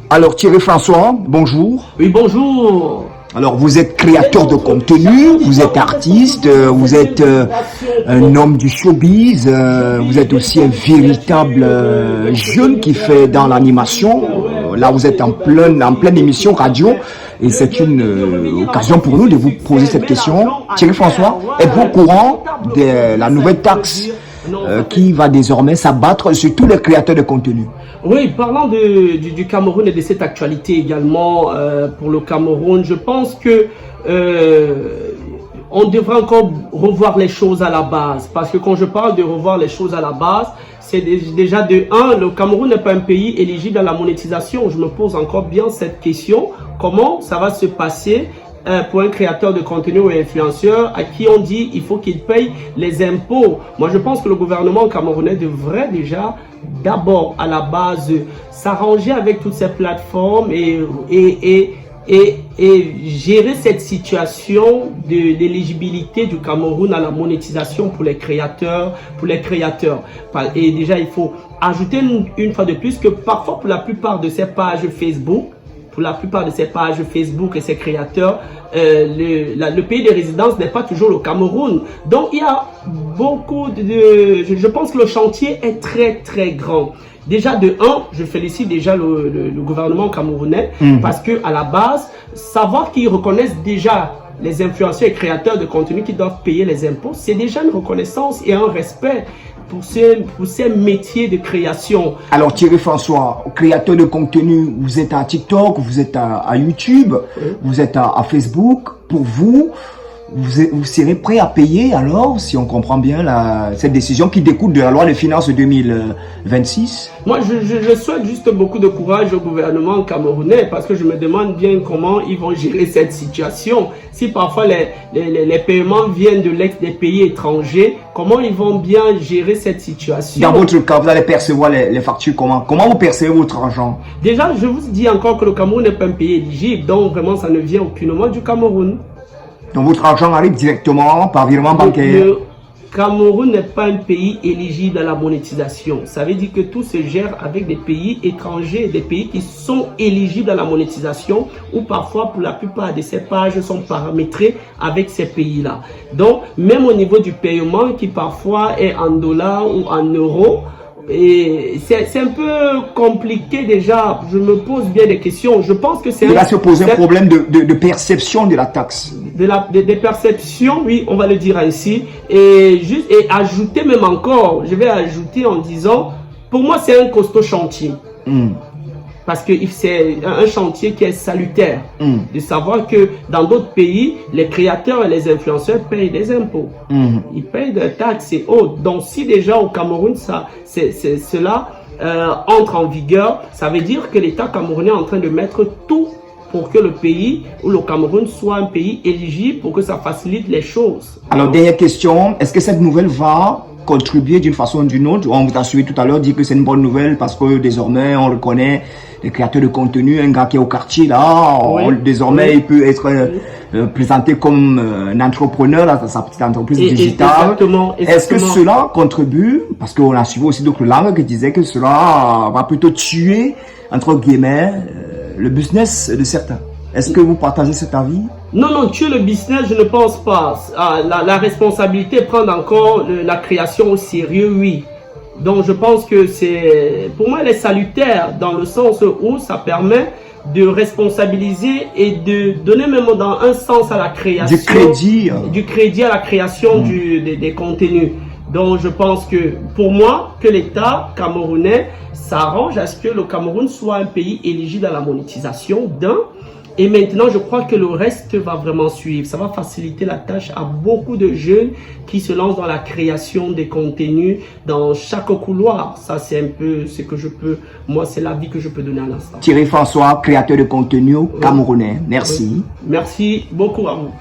Alors Thierry François, bonjour. Oui, bonjour. Alors vous êtes créateur de contenu, vous êtes artiste, vous êtes un homme du showbiz, vous êtes aussi un véritable jeune qui fait dans l'animation. Là vous êtes en pleine émission radio et c'est une occasion pour nous de vous poser cette question. Thierry François, êtes-vous au courant de la nouvelle taxe qui va désormais s'abattre sur tous les créateurs de contenu? Oui, parlant du Cameroun et de cette actualité également pour le Cameroun, je pense que on devrait encore revoir les choses à la base. Parce que quand je parle de revoir les choses à la base, c'est déjà de 1, le Cameroun n'est pas un pays éligible à la monétisation. Je me pose encore bien cette question. Comment ça va se passer pour un créateur de contenu ou influenceur à qui on dit il faut qu'il paye les impôts? Moi, je pense que le gouvernement camerounais devrait déjà d'abord à la base s'arranger avec toutes ces plateformes et gérer cette situation d'éligibilité du Cameroun à la monétisation pour les créateurs. Et déjà, il faut ajouter une fois de plus que parfois pour la plupart de ces pages Facebook, et ses créateurs, le pays de résidence n'est pas toujours le Cameroun. Donc il y a beaucoup je pense que le chantier est très très grand. Déjà de 1, je félicite déjà le gouvernement camerounais parce que à la base, savoir qu'ils reconnaissent déjà les influenceurs et créateurs de contenu qui doivent payer les impôts, c'est déjà une reconnaissance et un respect pour ces métiers de création. Alors Thierry François, créateur de contenu, vous êtes à TikTok, vous êtes à YouTube, vous êtes à Facebook. Pour vous, vous serez prêt à payer alors, si on comprend bien cette décision qui découle de la loi de finances 2026? Moi, je souhaite juste beaucoup de courage au gouvernement camerounais parce que je me demande bien comment ils vont gérer cette situation. Si parfois les paiements viennent des pays étrangers, comment ils vont bien gérer cette situation? Dans votre cas, vous allez percevoir les factures comment? Comment vous percevez votre argent? Déjà, je vous dis encore que le Cameroun n'est pas un pays éligible, donc vraiment ça ne vient aucunement du Cameroun. Donc votre argent arrive directement par virement bancaire? Le Cameroun n'est pas un pays éligible à la monétisation. Ça veut dire que tout se gère avec des pays étrangers, des pays qui sont éligibles à la monétisation ou parfois pour la plupart de ces pages sont paramétrées avec ces pays-là. Donc même au niveau du paiement qui parfois est en dollars ou en euros, et c'est un peu compliqué déjà. Je me pose bien des questions. Je pense que c'est... Il va se poser un problème de perception de la taxe. Des perceptions, oui, on va le dire ainsi. Et ajouter même encore, je vais ajouter en disant, pour moi c'est un costaud chantier. Parce que c'est un chantier qui est salutaire. De savoir que dans d'autres pays, les créateurs et les influenceurs payent des impôts. Ils payent des taxes et autres. Donc si déjà au Cameroun, cela entre en vigueur, ça veut dire que l'État camerounais est en train de mettre tout pour que le pays ou le Cameroun soit un pays éligible pour que ça facilite les choses. Alors dernière question, est-ce que cette nouvelle va contribuer d'une façon ou d'une autre? On vous a suivi tout à l'heure, dire que c'est une bonne nouvelle parce que désormais on reconnaît les créateurs de contenu, un gars qui est au quartier là, désormais il peut être présenté comme un entrepreneur dans sa petite entreprise digitale. Exactement. Est-ce que cela contribue, parce qu'on a suivi aussi d'autres langues qui disaient que cela va plutôt tuer, entre guillemets, le business de certains? Est-ce que vous partagez cet avis? Non, tuer le business, je ne pense pas. La responsabilité, prendre encore la création au sérieux, oui. Donc je pense que pour moi, elle est salutaire dans le sens où ça permet de responsabiliser et de donner même dans un sens à la création. Du crédit à la création des contenus. Donc je pense que pour moi, que l'État camerounais s'arrange à ce que le Cameroun soit un pays éligible à la monétisation Et maintenant, je crois que le reste va vraiment suivre. Ça va faciliter la tâche à beaucoup de jeunes qui se lancent dans la création des contenus dans chaque couloir. Ça, c'est un peu ce que je peux... Moi, c'est l'avis que je peux donner à l'instant. Thierry François, créateur de contenu camerounais. Merci. Merci beaucoup à vous.